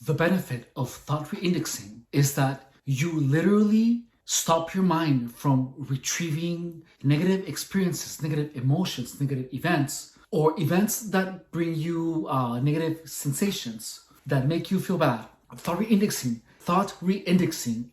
The benefit of thought reindexing is that you literally stop your mind from retrieving negative experiences, negative emotions, negative events, or events that bring you negative sensations that make you feel bad. Thought reindexing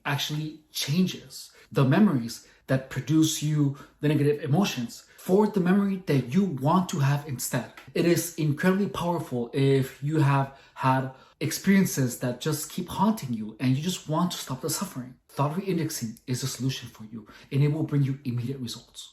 actually changes the memories that produce you the negative emotions for the memory that you want to have instead. It is incredibly powerful if you have had experiences that just keep haunting you and you just want to stop the suffering. Thought reindexing is a solution for you and it will bring you immediate results.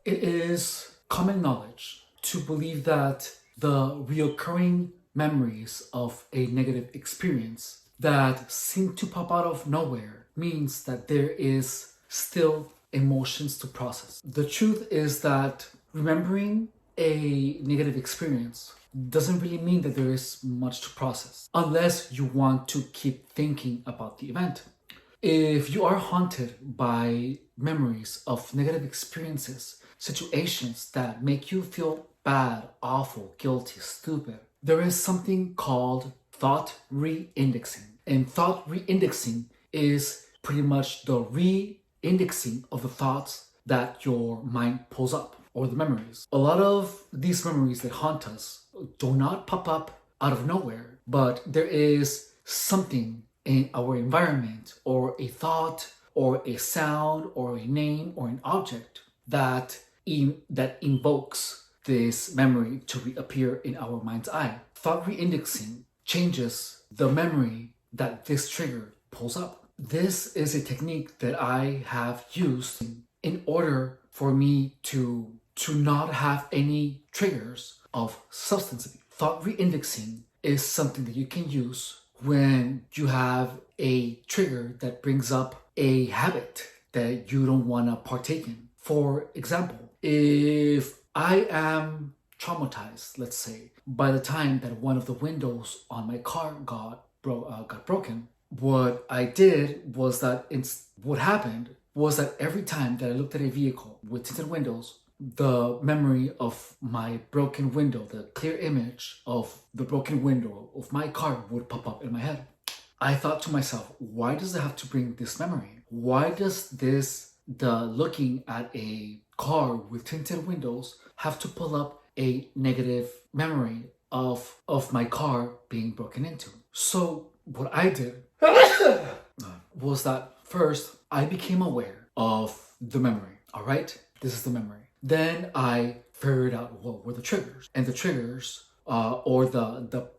It is common knowledge to believe that the reoccurring memories of a negative experience that seem to pop out of nowhere means that there is still emotions to process. The truth is that remembering a negative experience doesn't really mean that there is much to process unless you want to keep thinking about the event. If you are haunted by memories of negative experiences, situations that make you feel bad, awful, guilty, stupid, there is something called thought reindexing. And thought reindexing is pretty much the reindexing of the thoughts that your mind pulls up, or the memories. A lot of these memories that haunt us do not pop up out of nowhere, but there is something in our environment, or a thought, or a sound, or a name, or an object that invokes this memory to reappear in our mind's eye. Thought reindexing changes the memory that this trigger pulls up. This is a technique that I have used in order for me to not have any triggers of substance abuse. Thought reindexing is something that you can use when you have a trigger that brings up a habit that you don't want to partake in. For example, if I am traumatized, let's say, by the time that one of the windows on my car got broken, what happened was that every time that I looked at a vehicle with tinted windows, the memory of my broken window, the clear image of the broken window of my car would pop up in my head. I thought to myself, why does it have to bring this memory? Why does the looking at a car with tinted windows have to pull up a negative memory of my car being broken into? So what I did was that first I became aware of the memory. All right, this is the memory. Then I figured out what were the triggers, and the triggers or the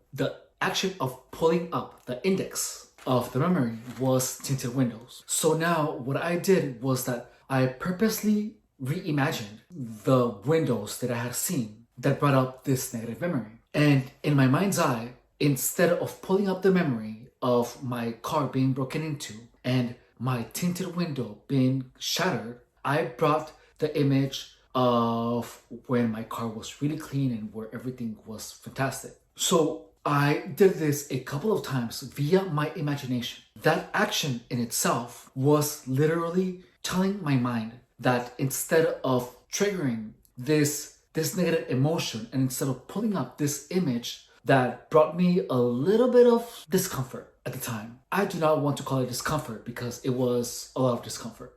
action of pulling up the index of the memory was tinted windows. So now what I did was that I purposely reimagined the windows that I had seen that brought up this negative memory. And in my mind's eye, instead of pulling up the memory of my car being broken into and my tinted window being shattered, I brought the image of when my car was really clean and where everything was fantastic. So I did this a couple of times via my imagination. That action in itself was literally telling my mind that instead of triggering this negative emotion, and instead of pulling up this image that brought me a little bit of discomfort at the time. I do not want to call it discomfort because it was a lot of discomfort.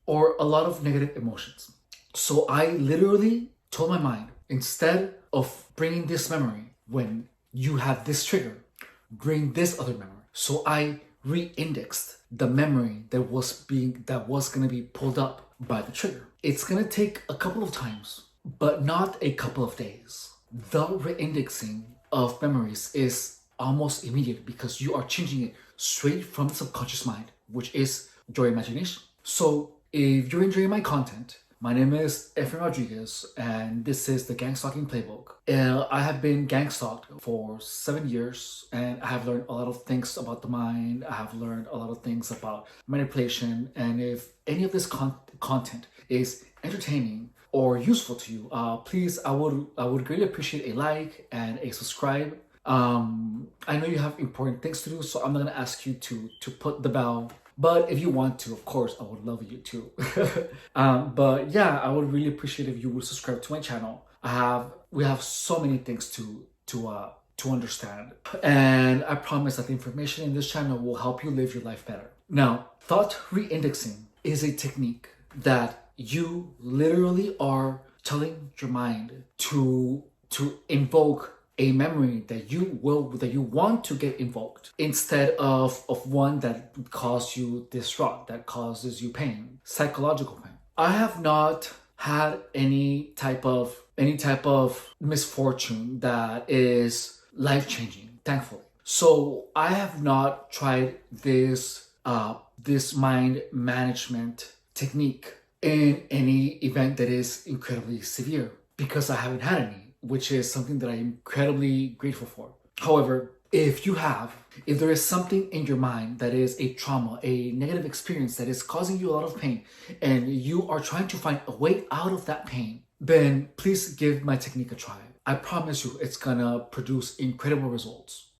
Or a lot of negative emotions. So I literally told my mind, instead of bringing this memory, when you have this trigger, bring this other memory. So I reindexed the memory that was going to be pulled up by the trigger. It's going to take a couple of times, but not a couple of days. The reindexing of memories is almost immediate because you are changing it straight from the subconscious mind, which is your imagination. So if you're enjoying my content, my name is Efrain Rodriguez, and this is the Gang Stalking Playbook. I have been gang stalked for 7 years, and I have learned a lot of things about the mind. I have learned a lot of things about manipulation, and if any of this content is entertaining or useful to you, please, I would greatly appreciate a like and a subscribe. I know you have important things to do, so I'm not gonna ask you to put the bell. But if you want to, of course, I would love you to. But yeah, I would really appreciate if you would subscribe to my channel. We have so many things to to understand. And I promise that the information in this channel will help you live your life better. Now, thought reindexing is a technique that you literally are telling your mind to invoke a memory that you want to get invoked, instead of one that causes you distraught, that causes you pain, psychological pain. I have not had any type of misfortune that is life-changing, thankfully. So I have not tried this mind management technique in any event that is incredibly severe, because I haven't had any, which is something that I'm incredibly grateful for. However, if there is something in your mind that is a trauma, a negative experience that is causing you a lot of pain, and you are trying to find a way out of that pain, then please give my technique a try. I promise you it's gonna produce incredible results.